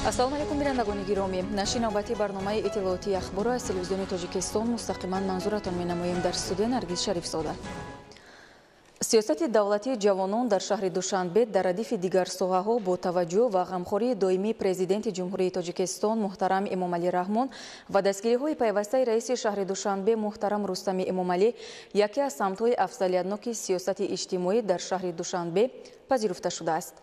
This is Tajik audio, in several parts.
ассалому алайкум бинандагони гиромӣ. нашри навбати барномаи иттилоотии ахборо аз телевизиони тоҷикистон мустақиман манзуратон менамоем. дар студия Наргиз Шарифзода. сиёсати давлатии ҷавонон дар шаҳри Душанбе дар радифи дигар соҳаҳо бо таваҷҷӯҳ ва ғамхории доимии президенти ҷумҳурии Тоҷикистон муҳтарам Эмомалӣ Раҳмон ва дастгириҳои пайвастаи раиси шаҳри Душанбе муҳтарам Рустами Эмомалӣ яке аз самтҳои афзалиятноки сиёсати иҷтимоӣ дар шаҳри Душанбе пазируфта шудааст.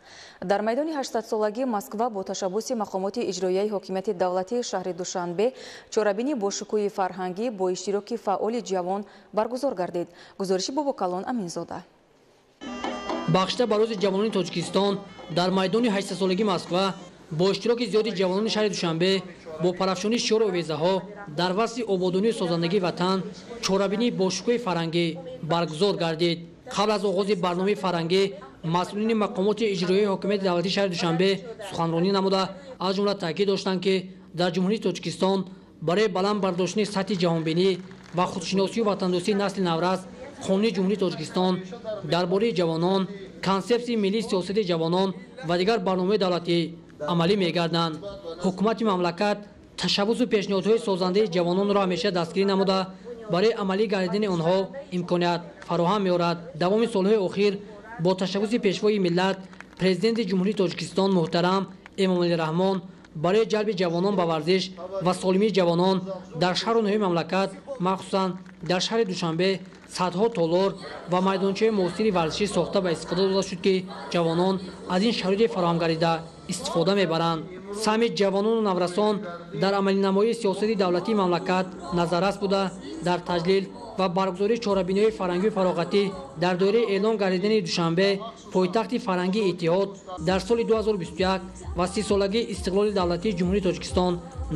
дар майдони 800-солагии Москва бо ташаббуси мақомоти иҷроияи ҳокимияти давлатии шаҳри Душанбе чорабинӣ бо шукӯҳи фарҳангӣ бо иштироки фаъоли ҷавон баргузор гардид. гузориши Бобокалон Аминзода. бахшида ба рӯзи ҷавонони Тоҷикистон дар майдони 800-солагии Москва бо иштироки зиёди ҷавонони шаҳри Душанбе бо парафшони шиёру овезаҳо дар васъи ободонии созандагии ватан чорабинӣ бо шукӯҳи фарҳангӣ баргузор гардид. қабл аз оғози барномаи фарҳангӣ масъулини мақомоти иҷроияи ҳокимияти давлатии шаҳри Душанбе суханронӣ намуда аз ҷумла таъкид доштанд, ки дар ҷумҳурии Тоҷикистон барои баланд бардоштани сатҳи ҷаҳонбинӣ ва худшиносию ватандӯстии насли наврас қонуни ҷумҳурии Тоҷикистон дар бораи ҷавонон, консепсияи миллии сиёсати ҷавонон ва дигар барномаҳои давлатӣ амалӣ мегарданд. ҳукумати мамлакат ташаббусу пешниҳодҳои созандаи ҷавононро ҳамеша дастгирӣ намуда барои амалӣ гардидани онҳо имконият фароҳам меорад. давоми солҳои охир бо ташаббуси пешвои миллат президенти ҷумҳурии Тоҷикистон муҳтарам Эмомалӣ Раҳмон барои ҷалби ҷавонон ба варзиш ва солимии ҷавонон дар шаҳру ноҳияи мамлакат, махсусан дар шаҳри Душанбе садҳо толор ва майдончаҳои муосири варзишӣ сохта ва истифода дода шуд, ки ҷавонон аз ин шароити фароҳам гардида истифода мебаранд. сами ҷавонону наврасон дар амалинамоии сиёсати давлатии мамлакат назаррас буда дар таҷлил ва баргузории чорабиниҳои фарҳангию фароғатӣ дар доираи эълон гардидани Душанбе пойтахти фарҳангии иттиҳод дар соли 2021 ва 30-солагии истиқлоли давлатии ҷумҳурии Тоҷикистон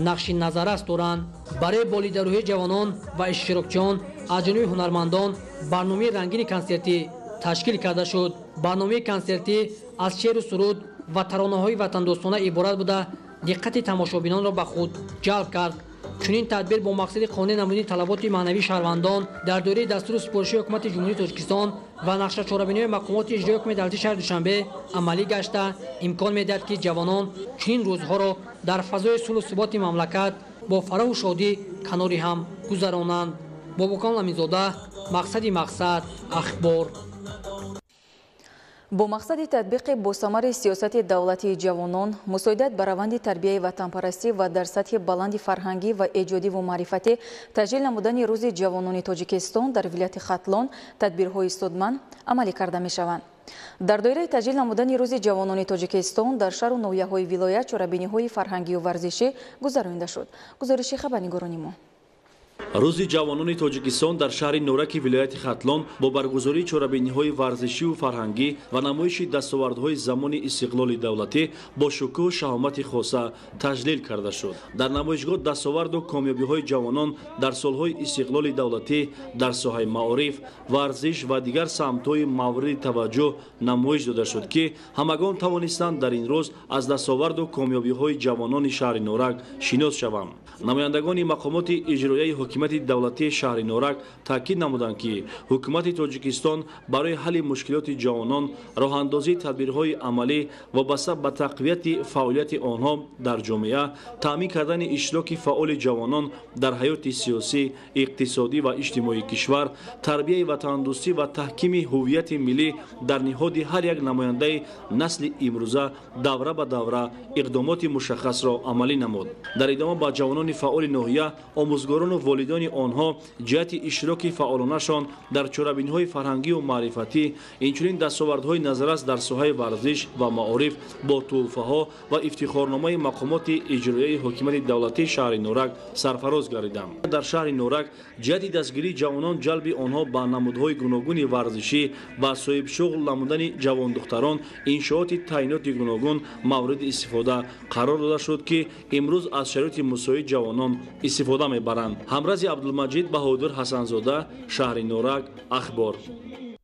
нақши назаррас доранд. барои болидарӯҳии ҷавонон ва иштирокчиён аз ҷониби ҳунармандон барномаи рангини консертӣ ташкил карда шуд. барномаи консертӣ аз шеъру суруд ва таронаҳои ватандӯстона иборат буда диққати тамошобинонро ба худ ҷалб кард. чунин тадбир бо мақсади қонеъ намудани талаботи маънавии шаҳрвандон дар доираи дастури супоришии ҳукумати ҷумҳурии Тоҷикистон ва нақшачорабиниҳои мақомоти иҷроии ҳукумати давлатии шаҳри Душанбе амалӣ гашта имкон медиҳад, ки ҷавонон чунин рӯзҳоро дар фазои сулҳу суботи мамлакат бо фароҳу шодӣ канори ҳам гузаронанд. Бобокалон Аминзода, мақсади мақсад ахбор. бо мақсади татбиқи босамари сиёсати давлатии ҷавонон, мусоидат ба раванди тарбияи ватанпарастӣ ва дар сатҳи баланди фарҳангӣ ва эҷодиву маърифатӣ таҷлил намудани рӯзи ҷавонони Тоҷикистон дар вилояти Хатлон тадбирҳои судман амалӣ карда мешаванд. дар доираи таҷлил намудани рӯзи ҷавонони Тоҷикистон дар шаҳру ноҳияҳои вилоят чорабиниҳои фарҳангию варзишӣ гузаронида шуд. гузориши хабарнигорони мо. рӯзи ҷавонони Тоҷикистон дар шаҳри Нораки вилояти Хатлон бо баргузории чорабиниҳои варзишиву фарҳангӣ ва намоиши дастовардҳои замони истиқлоли давлатӣ бо шукӯҳу шаҳомати хоса таҷлил карда шуд. дар намоишгоҳ дастоварду комёбиҳои ҷавонон дар солҳои истиқлоли давлатӣ дар соҳаи маориф, варзиш ва дигар самтҳои мавриди таваҷҷӯҳ намоиш дода шуд, ки ҳамагон тавонистанд дар ин рӯз аз дастоварду комёбиҳои ҷавонони шаҳри Норак шинос шаванд. намояндагони мақомоти иҷроияи ҳокимияти давлатии шаҳри Норак таъкид намуданд, ки ҳукумати Тоҷикистон барои ҳалли мушкилоти ҷавонон роҳандозии тадбирҳои амалӣ вобаста ба тақвияти фаъолияти онҳо дар ҷомеа, таъмин кардани иштироки фаъоли ҷавонон дар ҳаёти сиёсӣ, иқтисодӣ ва иҷтимоии кишвар, тарбияи ватандӯстӣ ва таҳкими ҳуввияти миллӣ дар ниҳоди ҳар як намояндаи насли имрӯза давра ба давра иқдомоти мушаххасро амалӣ намуд. дар идома ба ҷавонони фаъоли ноҳия, омӯзгорону волидони онҳо ҷиҳати иштироки фаъолонашон дар чорабиниҳои фарҳангию маърифатӣ, инчунин дастовардҳои назаррас дар соҳаи варзиш ва маориф бо тӯҳфаҳо ва ифтихорномаи мақомоти иҷроияи ҳокимияти давлатии шаҳри Норак сарфароз гардиданд. дар шаҳри Норак ҷиҳати дастгирии ҷавонон ҷалби онҳо ба намудҳои гуногуни варзишӣ ва соҳибшуғл намудани ҷавондухтарон иншооти таъйиноти гуногун мавриди истифода қарор дода шуд, ки имрӯз аз шароити мусоид ҷавонон истифода мебаранд. ҳамрази Абдулмаҷид Баҳодир Ҳасанзода, шаҳри Норак, ахбор.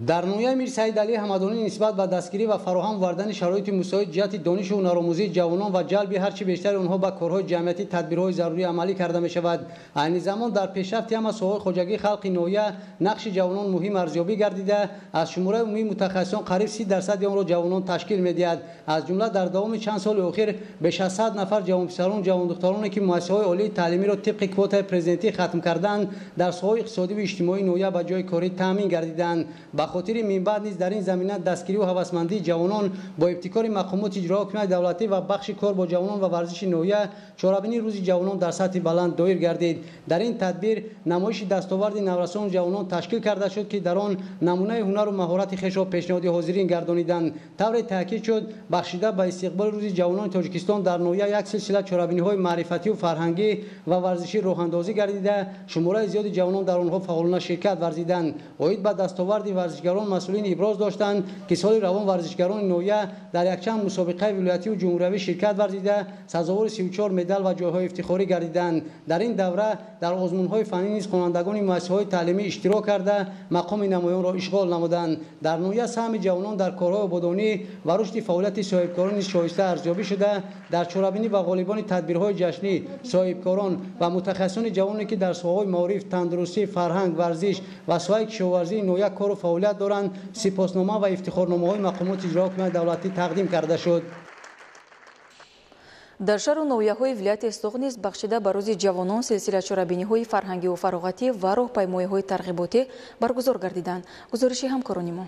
در نویه میر سعید علی حمدانی نسبت به دستگیری و فراهم آوردن شرایط مساعد جهت دانش و هنرآموزی جوانان و جلب هرچی بیشتر آنها به کارهای جمعیتی تدبیرهای ضروری عملی کرده می شود. عین زمان در پیشرفت هم سوال خواجگی خلق نویه نقش جوانان مهم ارزیابی گردیده. از شماره عمومی متخصصان قریب 30% آن را جوانان تشکیل می‌دهد. از جمله در دوام چند سال اخیر بیش از 100 نفر جوان پسران جوان دخترانی که مؤسسه‌های عالی تعلیمی را طبق کوتای پرزیدنتی ختم کردند در ساحه اقتصادی و اجتماعی نویه به جای کاری تامین گردیدند. به خاطر من بعد نیز در این زمینه دستگیری و هوسمندی جوانان با ابتکار مقامات اجرایی حکومت دولتی و بخش کار با جوانان و ورزش نویه چهاربینی روز جوانان در سطح بلند دایر گردید. در این تدبیر نمایش دستاورد نورسان جوانان تشکیل کرده شد که در آن نمونه هنر و مهارت خویش را پیشنهاد حاضرین گردانیدند. طور تاکید شد بخشیده به استقبال روز جوانان تاجیکستان در نویه یک سلسله چهاربینی‌های معرفتی و فرهنگی و ورزشی راه اندازی گردیده. شماره زیادی جوانان در آنها فعالانه شرکت ورزیدند. اوید به دستاورد ورزشگران مسئولین ابراز داشتند که سال روان ورزشگران نویه در یکچند مسابقه ولایتی و جمهوری شرکت ورزیده سزاوار 34 مدال و جایهای افتخاری گردیدند. در این دوره در آزمون‌های فنی نیز خوانندگان مؤسسه‌های تعلیمی اشتراک کرده مقام نمایان را اشغال نمودند. در نویه سهم جوانان در کارهای آبادانی و رشد فعالیت صاحبکاران نیز شایسته ارزیابی شده. در چهاربینی و غالبان تدبیرهای جشنی صاحبکاران و متخصصان جوانی که در ساحه‌های معارف، تندرستی، فرهنگ، ورزش و ساحه کشاورزی نویه کار و فعالیت دارند سپاسنامه و افتخارنامه‌های مقامات اجرایی حکومت دولتی تقدیم کرده شد. در شهر و نویه‌های ولایت استوغ نیز بخشیده به روز جوانان سلسله چهاربینی‌های فرهنگی و فراغتی و راهپیمایی‌های ترغیباتی برگزار گردیدند. گزارش همکاران ما.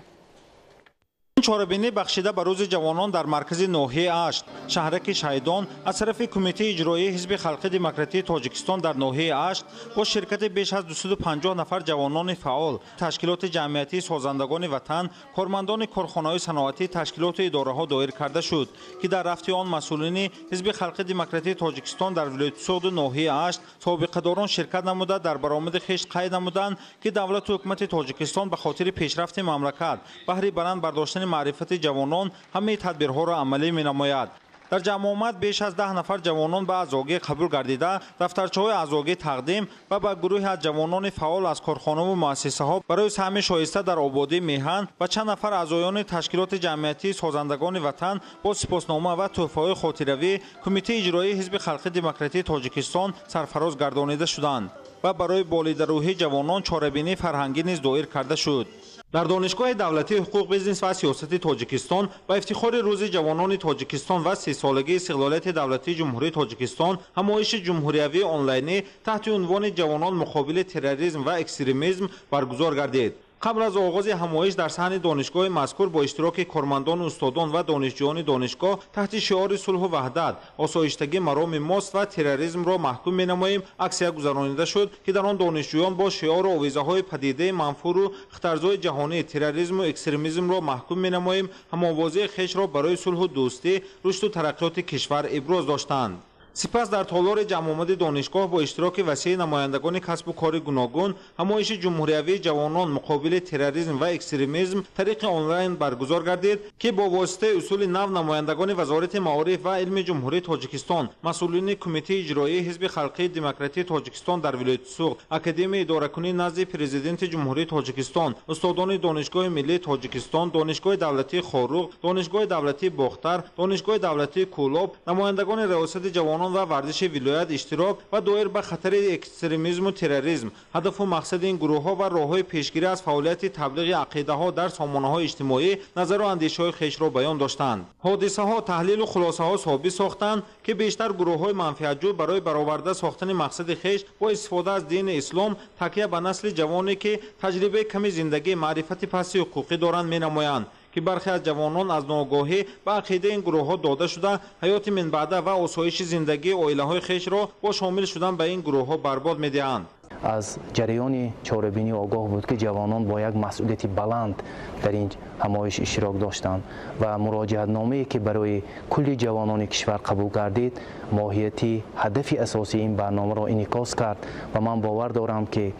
چهاربینی بخشیده به روز جوانان در مرکز ناحیه اشت شهرک شهیدان از طرف کمیته اجرایی حزب خلق دموکراتی تاجیکستان در ناحیه اشت با شرکت بیش از 250 نفر جوانان فعال، تشکیلات جمعیتی، سازندگان وطن، کارمندان کارخانه‌های صنعتی، تشکیلات اداره‌ها دایر کرده شد که در رفت آن مسئولین حزب خلق دموکراتی تاجیکستان در ولایت سوغد ناحیه اشت سابقه‌داران شرکت نموده در برآمد خویش قید نمودند که دولت و حکومت تاجیکستان به خاطر پیشرفت مملکت بهره برند برداشتن معرفت جوانان همه تدبیرها را عملی می‌نماید. در جمع آمد بیش از 10 نفر جوانان به اعضاگی قبول گردیده دفترچه‌های اعضاگی تقدیم و به گروه از جوانان فعال از کارخانه و مؤسسه‌ها برای سهم شایسته در آبادی میهن و چند نفر اعضایان تشکیلات جمعیتی سازندگان وطن با سپاسنامه و تحفه‌های خاطروی کمیته اجرایی حزب خلق دموکراتی تاجیکستان سرفراز گردانیده شدند و برای بالیدروهی جوانان چهاربینی فرهنگی نیز دایر کرده شد. در دانشگاه دولتی حقوق بیزنس و سیاست تاجیکستان با افتخار روز جوانان تاجیکستان و 30 سالگی استقلالیت دولتی جمهوری تاجیکستان همایش جمهوریوی آنلاینی تحت عنوان جوانان مقابل تروریسم و اکستریمیسم برگزار گردید. قبل از آغاز همایش در صحن دانشگاه مذکور با اشتراک کارمندان، استادان و دانشجویان دانشگاه تحت شعار صلح و وحدت، آسایشتگی مرام ماست و تروریسم را محکوم می‌نماییم عکسیه گذرانیده شد که در آن دانشجویان با شعار و آویزه‌های پدیده منفور و خطرزای جهانی تروریسم و اکستریمیسم را محکوم می‌نماییم هم‌آوازی خویش را برای صلح و دوستی، رشد و ترقیات کشور ابراز داشتند. سپس در تالار جمع آمد دانشگاه با اشتراک وسیع نمایندگان کسب و کار گوناگون همایش جمهوریوی جوانان مقابل تروریسم و اکستریمیسم طریق آنلاین برگزار گردید که با واسطه اصول نو نمایندگان وزارت معارف و علم جمهوری تاجیکستان، مسئولین کمیته اجرایی حزب خلق دموکراتی تاجیکستان در ولایت سوغد، اکادمی اداره‌کنی نزد پرزیدنت جمهوری تاجیکستان، استادان دانشگاه ملی تاجیکستان، دانشگاه دولتی خاروق، دانشگاه دولتی باختر، دانشگاه دولتی کولاب، نمایندگان ریاست جوانان و ورزش ولایت اشتراک و دایر به خطر اکستریمیسم و تروریسم، هدف و مقصد این گروه‌ها و راه‌های پیشگیری از فعالیت تبلیغ عقیده‌ها در سامانه‌های اجتماعی نظر و اندیشه‌های خویش را بیان داشتند. حادثه‌ها تحلیل و خلاصه‌ها ثابت ساختند که بیشتر گروه‌های منفعت‌جو برای برآورده ساختن مقصد خویش با استفاده از دین اسلام تکیه به نسل جوانی که تجربه کمی زندگی معرفت پستی حقوقی دارند می‌نمایند که برخی از جوانان از ناگاهی به عقیده این گروه‌ها داده شده حیات من بعده و آسایش زندگی عائله‌های خویش را با شامل شدن به این گروه‌ها برباد می‌دهند. از جریان چهاربینی آگاه بود که جوانان با یک مسئولیت بلند در این همایش اشتراک داشتند و مراجعت نامه‌ای که برای کل جوانان کشور قبول گردید ماهیتی هدف اساسی این برنامه را انعکاس کرد و من باور دارم که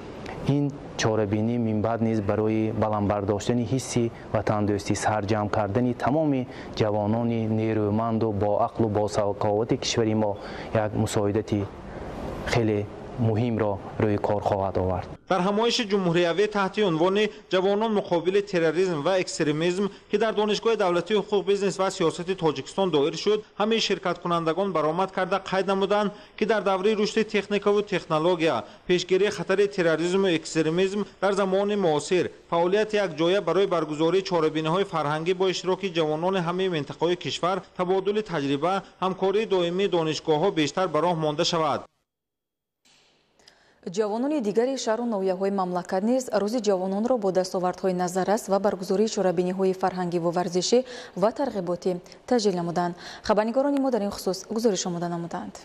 این چهاربینی من بعد نیز برای بلند برداشتن حسی وطن دوستی سرجم کردن تمام جوانان نیرومند و با عقل و با سوکاوت کشور ما یک مساعدتی خیلی مهم را روی کار خواهد آورد. در همایش جمهوریوی تحت عنوان جوانان مقابل تروریسم و اکستریمیسم که در دانشگاه دولتی حقوق بیزنس و سیاست تاجیکستان دایر شد، همه شرکت کنندگان برآمد کرده قید نمودند که در دوره رشد تکنیک و تکنولوژیا، پیشگیری خطر تروریسم و اکستریمیسم در زمان معاصر، فعالیت یک جایه برای برگزاری چهاربینی‌های فرهنگی با اشتراک جوانان همه منطقه‌های کشور، تبادل تجربه، همکاری دائمی دانشگاه‌ها بیشتر به راه مانده شود. ҷавонони дигари шаҳру ноҳияҳои мамлакат низ рӯзи ҷавононро бо дастовардҳои назаррас ва баргузории чорабиниҳои фарҳангиву варзишӣ ва тарғиботӣ таҷлил намуданд. хабарнигорони мо дар ин хусус гузориш омода намуданд.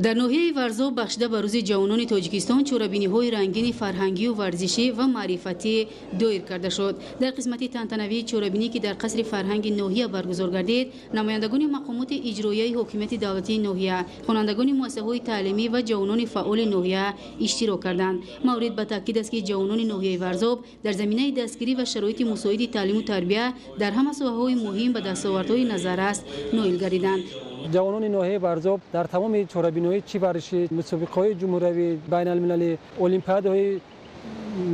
در ناحیه ورزاب بخشیده به روز جوانان تاجیکستان چورابینی‌های رنگین فرهنگی و ورزشی و معرفتی دایر کرده شد. در قسمت تنتنوی چورابینی که در قصر فرهنگ ناحیه برگزار گردید، نمایندگان مقامات اجرایی حکومت دولتی ناحیه، خوانندگان مؤسسه‌های تعلیمی و جوانان فعال ناحیه اشتراک کردند. مورد به تاکید است که جوانان ناحیه ورزاب در زمینه دستگیری و شرایط مساعد تعلیم و تربیت در همه ساحه‌های مهم به دستاوردهای نظررس نائل گردیدند. جوانان ناحیه ورزاب در تمام چهاربینی‌های چی ورزشی، مسابقه‌های جمهوری، بین‌المللی، المپیادهای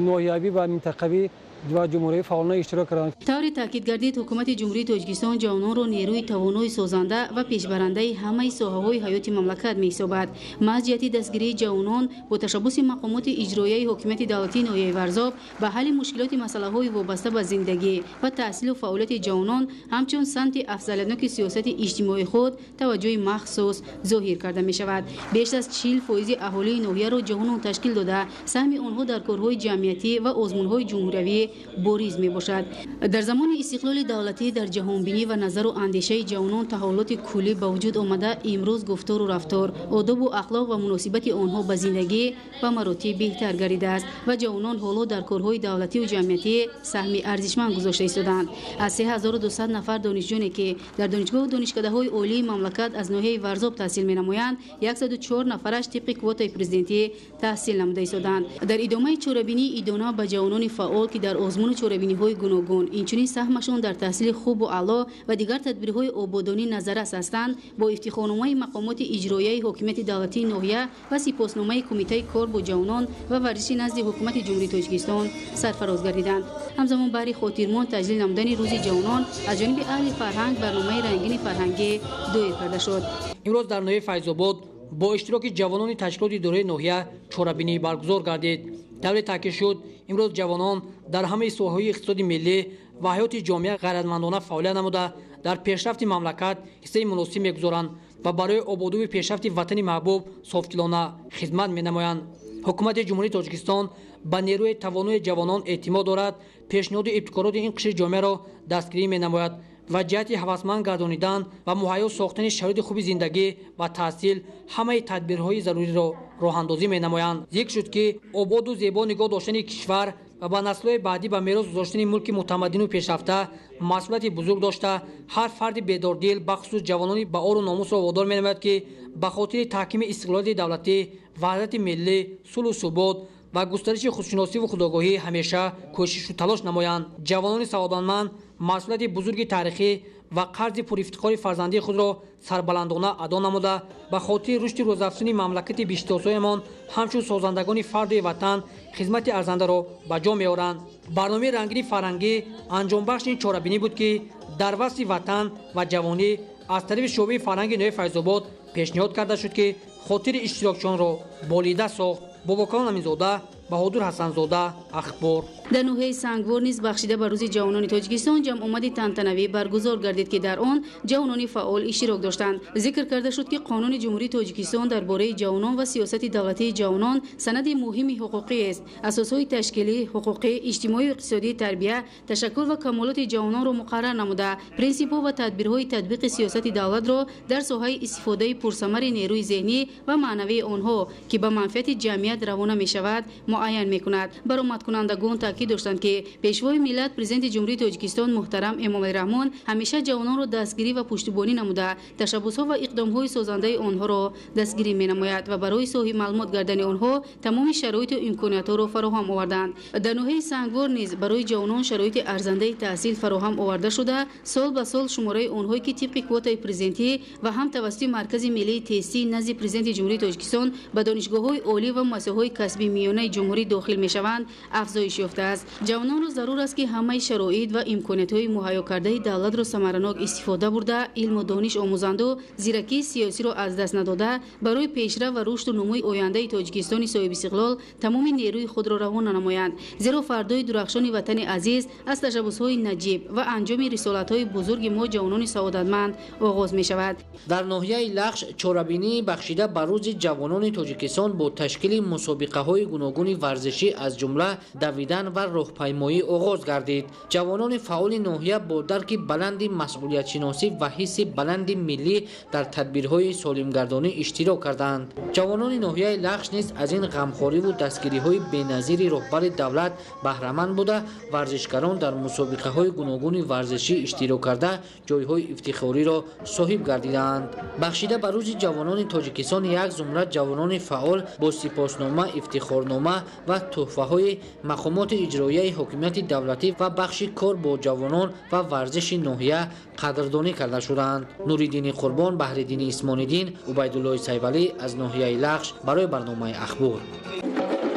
ناحیوی و منطقوی و جمهوری فعالان اشتراک کردند. طور تاکید گردید حکومت جمهوری تاجیکستان جوانان را نیروی توانای سازنده و پیشبرنده همه ساحه‌های حیات مملکت می‌سازد. مسئولیت دستگیری جوانان با تشبث مقامات اجرایی حکومت دولتی ناحیه ورزاب به حل مشکلات مسائل وابسته به زندگی و تحصیل و فعالیت جوانان همچون سمت افضل‌یابی سیاست اجتماعی خود توجه مخصوص ظاهر کرده می‌شود. بیش از 40% اهالی ناحیه را جوانان تشکیل داده، سهم آنها در کارهای جمعیتی و آزمون‌های جمهوری بوریز می باشد. در زمان استقلال دولتی در جهانبینی و نظر و اندیشه جوانان تحولات کلی به وجود آمده، امروز گفتار و رفتار، آداب و اخلاق و مناسبت آنها به زندگی و مراتب بهتر گردیده است و جوانان حالا در کارهای دولتی و جمعیتی سهم ارزشمند گذاشته ایستادند. از 3200 نفر دانشجویی که در دانشگاه و دانشکده‌های عالی مملکت از ناحیه ورزاب تحصیل می‌نمایند، 104 نفرش طبق کوتای پرزیدنتی تحصیل نموده ایستادند. در ادامه چورابینی ایدانا به جوانان فعال که در آزمون چورابینی‌های گوناگون اینچنین سهمشان در تحصیل خوب و اعلی و دیگر تدبیرهای آبادانی نظررس هستند، با افتخارنامه مقامات اجرایی حکومت دولتی ناحیه و سپاسنامه کمیته کار با جوانان و ورزش نزد حکومت جمهوری تاجیکستان سرفراز گردیدند. همزمان برای خاطرمان تجلیل نمودن روز جوانان از جانب اهل فرهنگ برنامه رنگین فرهنگی دایر کرده شد. امروز در ناحیه فیض‌آباد با اشتراک جوانان تشکیلات اداره ناحیه چورابینی برگزار گردید. طور تاکید شد امروز جوانان در همه ساحه‌های اقتصاد ملی و حیات جامعه غیرتمندانه فعالیت نموده در پیشرفت مملکت حصه مناسب می‌گذارند و برای آبادی و پیشرفت وطن محبوب صافدلانه خدمت می‌نمایند. حکومت جمهوری تاجیکستان به نیروی توانای جوانان اعتماد دارد. پیشنهاد ابتکارات این قشر جامعه را دستگیری می‌نماید و جهت هوسمند گردانیدن و مهیا ساختن شرایط خوب زندگی و تحصیل همه تدبیرهای ضروری را راه‌اندازی می‌نمایند. ذکر شد که آباد و زیبا نگاه داشتن کشور و به نسل‌های بعدی به میراث گذاشتن ملک متمدن و پیشرفته مسئولیت بزرگ داشته، هر فرد بیداردل بخصوص جوانانی به آر و ناموس را وادار می‌نماید که به خاطر تحکیم استقلال دولتی، وحدت ملی، صلح و ثبات و گسترش خودشناسی و خودآگاهی همیشه کوشش و تلاش نمایند. جوانان سوادمند مسئولیت بزرگ تاریخی و قرض پرافتخار فرزندی خود را سربلندانه ادا نموده به خاطر رشد روزافزون مملکت بیشتاسایمان همچون سازندگان فرد وطن خدمت ارزنده را به جا می‌آورند. برنامه رنگین فرهنگی انجام بخش این چهاربینی بود که در وصف وطن و جوانی از طریق شعبه فرهنگ ناحیه فیض‌آباد پیشنهاد کرده شد که خاطر اشتراکشان را بالیده ساخت. باباکان امینزاده، بهادر حسن‌زاده، اخبار. در ناحیه سنگوار نیز بخشیده به روز جوانان تاجیکستان جمع آمد تنتنوی برگزار گردید که در آن جوانان فعال اشتراک داشتند. ذکر کرده شد که قانون جمهوری تاجیکستان درباره جوانان و سیاست دولتی جوانان سند مهم حقوقی است. اساسهای تشکیلی، حقوقی، اجتماعی و اقتصادی، تربیت، تشکل و کمالات جوانان را مقرر نموده، پرینسیپ‌ها و تدبیرهای تطبیق سیاست دولت را در ساحه استفاده پرثمر نیروی ذهنی و معنوی آنها که به منفعت جمعیت روانه می‌شود муайян мекунад. баромадкунандагон таъкид доштанд ки пешвои миллат президенти ҷумҳурии тоҷикистон муҳтарам эмомалӣ раҳмон ҳамеша ҷавононро дастгирӣ ва пуштибонӣ намуда ташаббусҳо ва иқдомҳои созандаи онҳоро дастгирӣ менамояд ва барои соҳиб маълумот гардани онҳо тамоми шароиту имкониятҳоро фароҳам оварданд. дар ноҳияи сангвор низ барои ҷавонон шароити арзандаи таҳсил фароҳам оварда шуда сол ба сол шумораи онҳое ки тибқи квотаи президентӣ ва ҳам тавассути маркази миллии тестӣ назди президенти ҷумҳурии тоҷикистон ба донишгоҳҳои олӣ ва муассисаҳои касби миёнаи ҷумҳурӣ дохил мешаванд афзоиш ёфтааст. ҷавононро зарур аст ки ҳамаи шароит ва имкониятҳои муҳайёкардаи давлатро самаранок истифода бурда илму дониш омӯзанду зиракии сиёсиро аз даст надода барои пешрав ва рушду нумӯи ояндаи тоҷикистони соҳибистиқлол тамоми нерӯи худро равона намоянд, зеро фардои дурахшони ватани азиз аз ташаббусҳои наҷиб ва анҷоми рисолатҳои бузурги мо ҷавонони саодатманд оғоз мешавад. дар ноҳияи лахш чорабинии бахшида ба рӯзи ҷавонони тоҷикистон бо ташкили мусобиқаҳои гуногуни варзишӣ аз ҷумла давидан ва роҳпаймоӣ оғоз гардид. ҷавонони фаъоли ноҳия бо дарки баланди масъулиятшиносӣ ва ҳисси баланди миллӣ дар тадбирҳои солимгардонӣ иштирок карданд. ҷавонони ноҳияи лахш низ аз ин ғамхориву дастгириҳои беназири роҳбари давлат баҳраманд буда варзишгарон дар мусобиқаҳои гуногуни варзишӣ иштирок карда ҷойҳои ифтихориро соҳиб гардиданд. бахшида ба рӯзи ҷавонони тоҷикистон як зумра ҷавонони фаъол бо сипоснома, ифтихорнома ва тӯҳфаҳои мақомоти иҷроияи ҳокимияти давлатӣ ва бахши кор бо ҷавонон ва варзиши ноҳия қадрдонӣ карда шуданд. нуриддини қурбон, баҳриддини исмониддин, убайдуллои сайвалӣ аз ноҳияи лахш барои барномаи ахбор.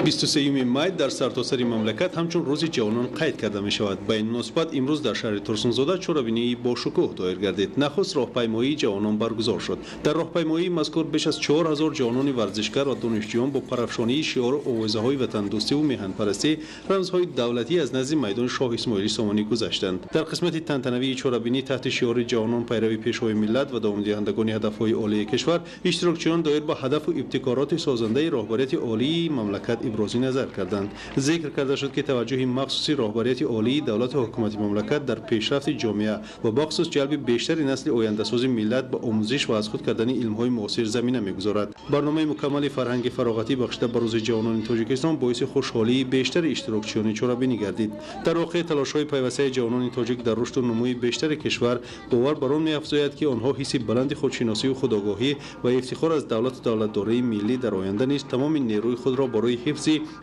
23 май дар сартосари мамлакат ҳамчун рӯзи ҷавонон қайд карда мешавад. ба ин муносибат имрӯз дар шаҳри турсунзода чорабинии бошукӯҳ доир гардид. нахуст роҳпаймоии ҷавонон баргузор шуд. дар роҳпаймоии мазкур беш аз 4000 ҷавонони варзишгар ва донишҷӯён бо парафшонии шиору овозаҳои ватандӯстиву меҳанпарастӣ рамзҳои давлатӣ аз назди майдони шоҳ Исмоили Сомонӣ гузаштанд. дар қисмати тантанавии чорабинӣ таҳти шиори ҷавонон пайрави пешвои миллат ва давомдиҳандагони ҳадафҳои олии кишвар иштирокчиён доир ба ҳадафу ибтикороти созандаи роҳбарияти олии мамлакат ибрози назар карданд. зикр карда шуд ки таваҷҷӯҳи махсуси роҳбарияти олии давлати ҳукумати мамлакат дар пешрафти ҷомеа ва бахусус ҷалби бештари насли ояндасози миллат ба омӯзиш ва аз худ кардани илмҳои муосир замина мегузорад. барномаи мукаммали фарҳанги фароғатӣ бахшида ба рӯзи ҷавонони тоҷикистон боиси хушҳолии бештари иштирокчиёни чорабинӣ гардид. дар воқеъ талошҳои пайвастаи ҷавонони тоҷик дар рушду нумӯи бештари кишвар бовар бар он меафзояд ки онҳо ҳисси баланди худшиносию худогоҳӣ ва ифтихор аз давлату давлатдории миллӣ дар оянда низ тамоми нерӯи худро барои ҳифзи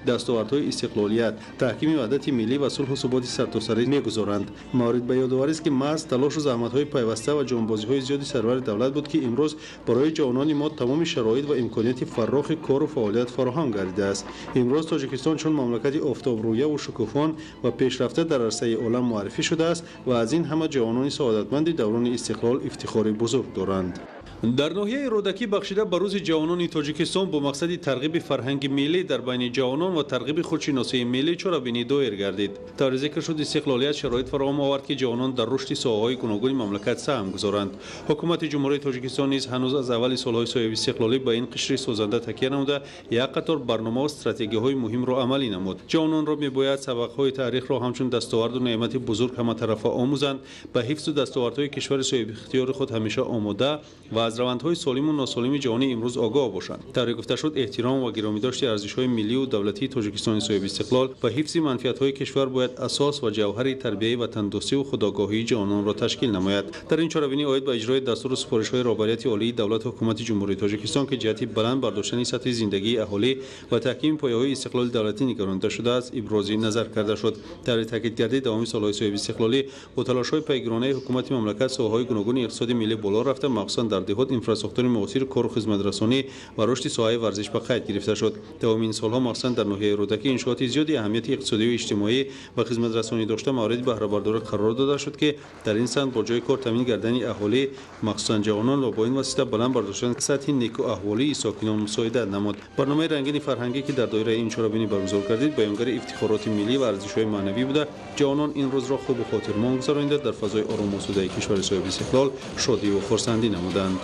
дастовардҳои истиқлолият, таҳкими ваҳдати миллӣ ва сулҳу суботи сартосарӣ мегузоранд. маврид ба ёдоварист ки маҳз талошу заҳматҳои пайваста ва ҷонбозиҳои зиёди сарвари давлат буд ки имрӯз барои ҷавонони мо тамоми шароит ва имконияти фаррохи кору фаъолият фароҳам гардидааст. имрӯз тоҷикистон чун мамлакати офтобрӯяву шукуфон ва пешрафта дар арсаи олам муаррифӣ шудааст ва аз ин ҳама ҷавонони саодатманди даврони истиқлол ифтихори бузург доранд. дар ноҳияи рӯдакӣ бахшида ба рӯзи ҷавонони тоҷикистон бо мақсади тарғиби фарҳанги миллӣ дар байни ҷавонон ва тарғиби худшиносии миллӣ чорабинӣ доир гардид. тавре зикр шуд истиқлолият шароит фароҳам овард ки ҷавонон дар рушди соҳаҳои гуногуни мамлакат саҳм гузоранд. ҳукумати ҷумҳурии тоҷикистон низ ҳанӯз аз аввали солҳои соҳибистиқлолӣ ба ин қишри созанда такя намуда як қатор барномаву стратегияҳои муҳимро амалӣ намуд. ҷавононро мебояд сабақҳои таърихро ҳамчун дастоварду неъмати бузург ҳаматарафа омӯзанд, ба ҳифзу дастовардҳои кишвари соҳибихтиёри худ ҳамеша омода ва аз равандҳои солиму носолими ҷаҳонӣ имрӯз огоҳ бошанд. тавре гуфта шуд эҳтиром ва гиромидошти арзишҳои миллию давлатии тоҷикистони соҳибистиқлол ва ҳифзи манфиатҳои кишвар бояд асос ва ҷавҳари тарбияи ватандӯстиву худогоҳии ҷавононро ташкил намояд. дар ин чорабинӣ оид ба иҷрои дастуру супоришҳои роҳбарияти олии давлати ҳукумати ҷумҳурии тоҷикистон ки ҷиҳати баланд бардоштани сатҳи зиндагии аҳолӣ ва таҳкими пояҳои истиқлоли давлатӣ нигаронида шудааст ибрози назар карда шуд. тавре таъкидгардид давоми солҳои соҳибистиқлолӣ бо талошҳои пайгиронаи ҳукумати мамлакат соҳаҳои гуногуни иқтисоди миллӣ боло рафта, махсусан дар деҳот инфраструктури муосир кору хизматрасонӣ ва рушди соҳаи варзиш ба қайд гирифта шуд. тамоми ин солҳо махсусан дар ноҳияи рӯдакӣ иншооти зиёди аҳамияти иқтисодию иҷтимоӣ ва хизматрасонӣ дошта мавриди баҳрабардорӣ қарор дода шуд ки дар ин самт бо ҷои кор тамин гардани аҳолӣ махсусан ҷавонон ва бо ин восита баланд бардоштан сатҳи некуаҳволии сокинон мусоидат намуд. барномаи рангини фарҳангӣ ки дар доираи ин чорабинӣ баргузор гардид баёнгари ифтихороти миллӣ ва арзишҳои маънавӣ буда ҷавонон ин рӯзро хубу хотирмон гузаронида дар фазои орому осудаи кишвари соҳибистиқлол шодиву хурсандӣ намуданд.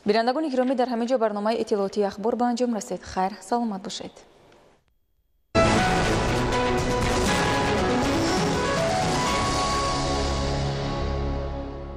бинандагони гиромӣ дар ҳамин ҷо барномаи иттилоотии ахбор ба анҷом расид. хайр саломат бошед.